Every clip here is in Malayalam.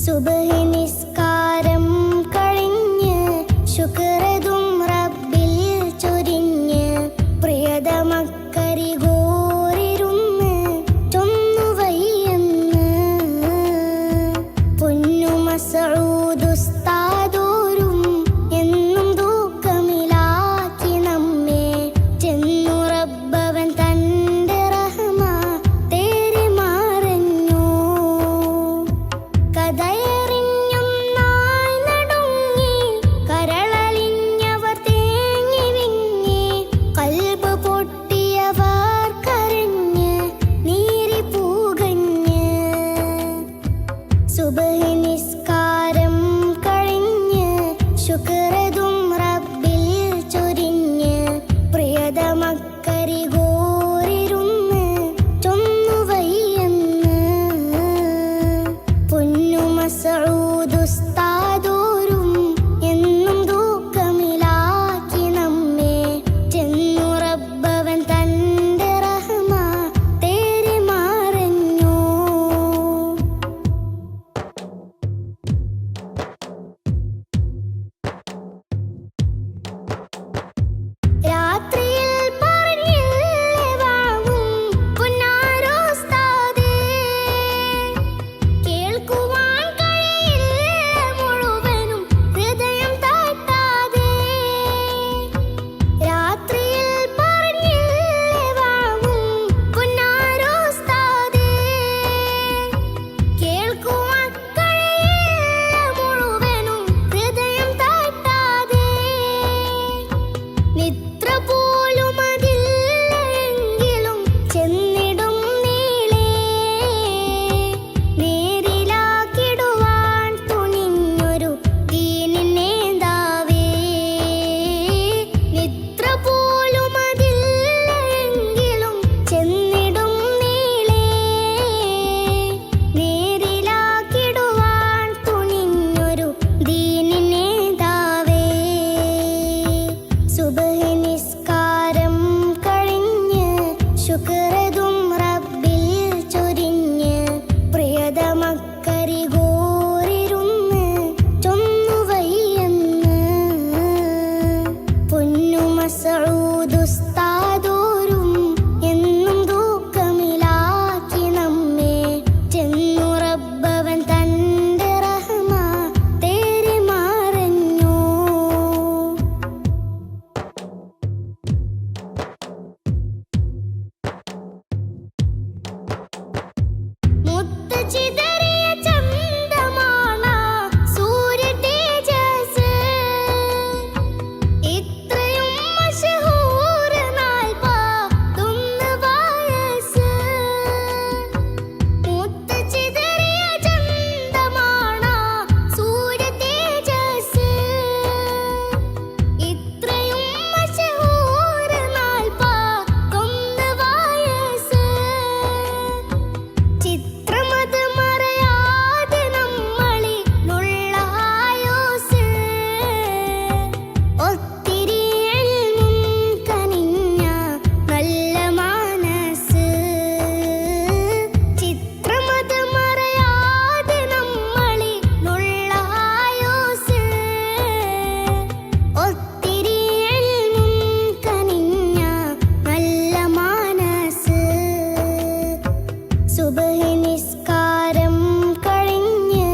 സുബ്ഹി നിസ്കാരം കഴിഞ്ഞ് ശുക്രതും റബ്ബിൽ ചൊരിഞ്ഞ് പ്രിയതമക്കരികോരിരുന്ന് ചൊന്നുവയ്യെന്ന് പൊന്നു മസ്ഊദ് ഉസ്താദോരും എന്നും ദുഃഖമിലാക്കി നമ്മെ ചെന്നു റബ്ബവൻ തന്റെ റഹ്മ തേരി മറഞ്ഞു കഥയറിഞ്ഞൊന്നായി നടുങ്ങി കരളലിഞ്ഞവർ തേങ്ങി വിങ്ങി കൽബ് പൊട്ടിയവർ കരഞ്ഞ് നീരി പൂകഞ്ഞ് സുബ്ഹി നിസ്കാരം കഴിഞ്ഞ് ശുക്രതും റബ്ബിൽ ചൊരിഞ്ഞ് പ്രിയതമക്കരികോരിരുന്ന് ചൊന്നുവയ്യെന്ന് പൊന്നു മസ്ഊദ് ഉസ്താദോരും എന്നും ദുഃഖമിലാക്കി നമ്മെ ചെന്നു റബ്ബവൻ തന്റെ റഹ്മ തേരി മറഞ്ഞു രാത്രിയിൽ പറഞ്ഞില്ലേ വാങ്ങും പുന്നാരോസ്താദേ കേൾക്കുവാൻ കഴിയില്ല മുഴുവനും ഹൃദയം തട്ടാതെ രാത്രിയിൽ പറഞ്ഞില്ലേ വാങ്ങും പുന്നാരോസ്താദേ കേൾക്കുവാൻ കഴിയില്ല മുഴുവനും ഹൃദയം തട്ടാതെ നിദ്ര പോലും അതില്ല എങ്കിലും ചെന്നിടും നീളേ നേരിലാക്കിടുവാൻ തുനിഞ്ഞൊരു ദീനിനേതാവേ നിദ്ര പോലും അതില്ല എങ്കിലും ചെന്നിടും നീളേ നേരിലാക്കിടുവാൻ തുനിഞ്ഞൊരു ദീനിനേതാവേ സുബ്ഹി നിസ്കാരം കഴിഞ്ഞ് ശുക്രതും റബ്ബിൽ ചൊരിഞ്ഞ് പ്രിയതമക്കരികോരിരുന്ന് ചൊന്നുവയ്യെന്ന് പൊന്നു മസ്ഊദ് ഉസ്താദോരും എന്നും ദുഃഖമിലാക്കി നമ്മെ ചെന്നു റബ്ബവൻ തന്റെ റഹ്മ തേരി മറഞ്ഞു മുത്ത് ചിതറിയ ചന്തമാണ സൂര്യ തേജസ് ഇത്രയും മശഹൂർ 41 വയസ്സ് മുത്ത് ചിതറിയ ചന്തമാണ സൂര്യ തേജസ് ഇത്രയും മശഹൂർ 41 വയസ്സ് ചിത്രമത് മറയാതെ നമ്മളിലുള്ള ആയുസ്സ് ഒത്തിരി ഇൽമും കനിഞ്ഞ നല്ല മനസ്സ് ചിത്രമത് മറയാതെ നമ്മളിലുള്ള ആയുസ്സ് ഒത്തിരി ഇൽമും കനിഞ്ഞ നല്ല മനസ്സ് സുബ്ഹി നിസ്കാരം കഴിഞ്ഞ്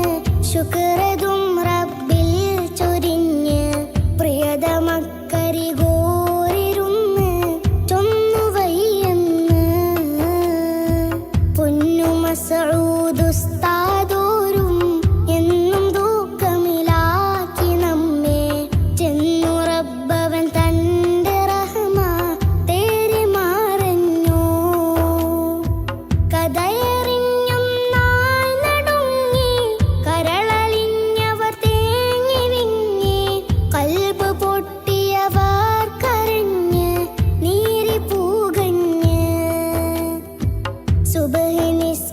ശുക്രതും റബ്ബിൽ ചൊരിഞ്ഞ് പ്രിയതമക്കരികോരിരുന്ന് ചൊന്നുവയ്യെന്ന് പൊന്നു മസ്ഊദ് ഉസ്താദോരും എന്നും ദുഃഖമിലാക്കി നമ്മെ ചെന്നു റബ്ബവൻ തന്റെ റഹ്മ തേരി മറഞ്ഞു കഥയറിഞ്ഞൊന്നായി നടുങ്ങി കരളലിഞ്ഞവർ തേങ്ങി വിങ്ങി കൽബ് പൊട്ടിയവർ കരഞ്ഞ് നീരി പൂകഞ്ഞ് സുബ്ഹി നിസ്കാരം